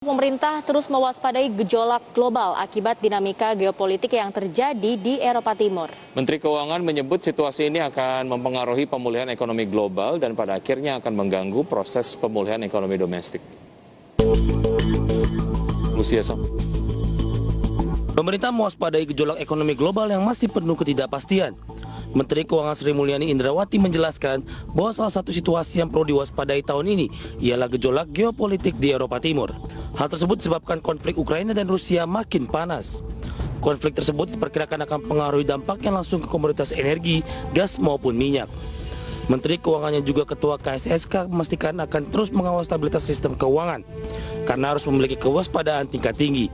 Pemerintah terus mewaspadai gejolak global akibat dinamika geopolitik yang terjadi di Eropa Timur. Menteri Keuangan menyebut situasi ini akan mempengaruhi pemulihan ekonomi global dan pada akhirnya akan mengganggu proses pemulihan ekonomi domestik. Pemerintah mewaspadai gejolak ekonomi global yang masih penuh ketidakpastian. Menteri Keuangan Sri Mulyani Indrawati menjelaskan bahwa salah satu situasi yang perlu diwaspadai tahun ini ialah gejolak geopolitik di Eropa Timur. Hal tersebut disebabkan konflik Ukraina dan Rusia makin panas. Konflik tersebut diperkirakan akan mempengaruhi dampaknya langsung ke komoditas energi, gas maupun minyak. Menteri Keuangannya juga Ketua KSSK memastikan akan terus mengawal stabilitas sistem keuangan karena harus memiliki kewaspadaan tingkat tinggi.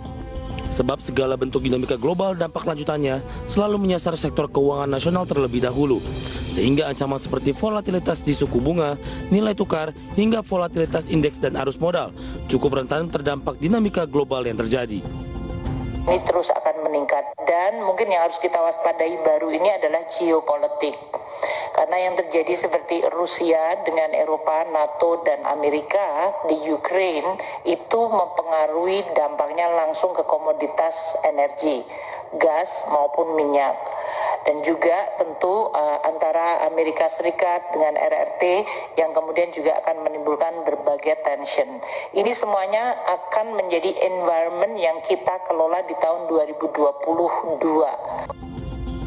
Sebab segala bentuk dinamika global dampak lanjutannya selalu menyasar sektor keuangan nasional terlebih dahulu. Sehingga ancaman seperti volatilitas di suku bunga, nilai tukar, hingga volatilitas indeks dan arus modal cukup rentan terdampak dinamika global yang terjadi. Ini terus akan meningkat dan mungkin yang harus kita waspadai baru ini adalah geopolitik. Karena yang terjadi seperti Rusia dengan Eropa, NATO, dan Amerika di Ukraine itu mempengaruhi dampaknya langsung ke komoditas energi, gas maupun minyak. Dan juga tentu antara Amerika Serikat dengan RRT yang kemudian juga akan menimbulkan berbagai tension. Ini semuanya akan menjadi environment yang kita kelola di tahun 2022.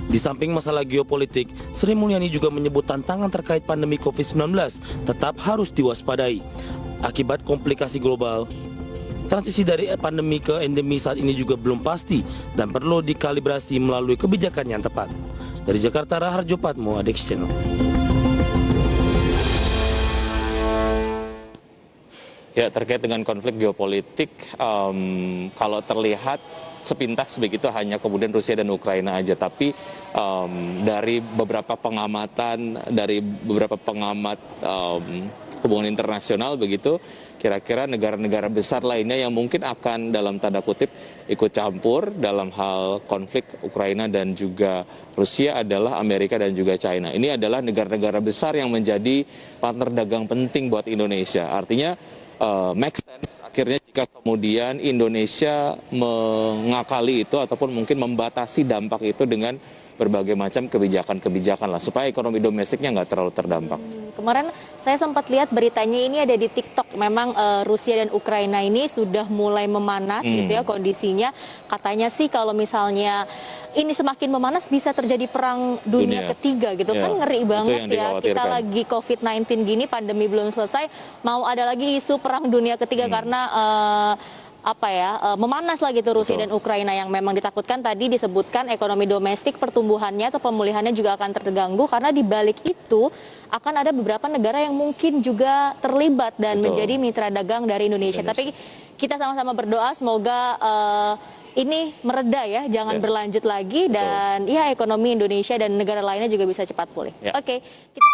Di samping masalah geopolitik, Sri Mulyani juga menyebut tantangan terkait pandemi COVID-19 tetap harus diwaspadai. Akibat komplikasi global, transisi dari pandemi ke endemi saat ini juga belum pasti dan perlu dikalibrasi melalui kebijakan yang tepat. Dari Jakarta, Raharjo Patmo, Adex Channel. Ya, terkait dengan konflik geopolitik, kalau terlihat sepintas begitu hanya kemudian Rusia dan Ukraina aja, tapi dari beberapa pengamatan, dari beberapa pengamat hubungan internasional begitu, kira-kira negara-negara besar lainnya yang mungkin akan dalam tanda kutip ikut campur dalam hal konflik Ukraina dan juga Rusia adalah Amerika dan juga China. Ini adalah negara-negara besar yang menjadi partner dagang penting buat Indonesia. Artinya make sense akhirnya jika kemudian Indonesia mengakali itu ataupun mungkin membatasi dampak itu dengan berbagai macam kebijakan-kebijakan lah supaya ekonomi domestiknya nggak terlalu terdampak. Kemarin saya sempat lihat beritanya ini ada di TikTok. Memang Rusia dan Ukraina ini sudah mulai memanas gitu ya kondisinya. Katanya sih kalau misalnya ini semakin memanas bisa terjadi perang dunia ketiga gitu ya. Kan ngeri banget ya. Kita lagi COVID-19 gini, pandemi belum selesai, mau ada lagi isu perang dunia ketiga karena memanas lagi tuh Rusia dan Ukraina yang memang ditakutkan tadi disebutkan ekonomi domestik pertumbuhannya atau pemulihannya juga akan terganggu karena di balik itu akan ada beberapa negara yang mungkin juga terlibat dan menjadi mitra dagang dari Indonesia. Tapi kita sama-sama berdoa semoga ini mereda ya, jangan berlanjut lagi dan ya ekonomi Indonesia dan negara lainnya juga bisa cepat pulih. Oke, kita